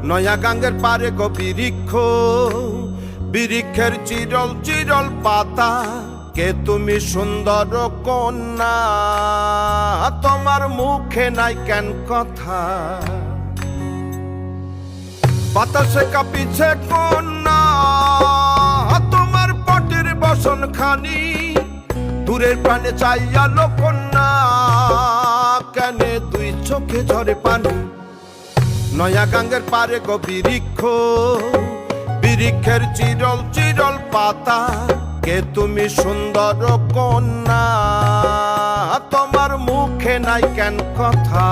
নয়া গাঙ্গের পারে গো বৃক্ষ, বৃক্ষের চিরল চিরল পাতা, কে তুমি সুন্দর কন্যা, তোমার মুখে নাই কেন কথা। বাতাসে কাঁপিছে কন্যা, তোমার পটের বসন খানি, দূরের প্রাণে চাইয়ালো কন্যা, কেনে দুই চোখে ঝরে পানি। নয়া গাঙ্গের পারে গো বৃক্ষ, বৃক্ষের চিরল চিরল পাতা, কে তুমি সুন্দর কন্যা, তোমার মুখে নাই কেন কথা।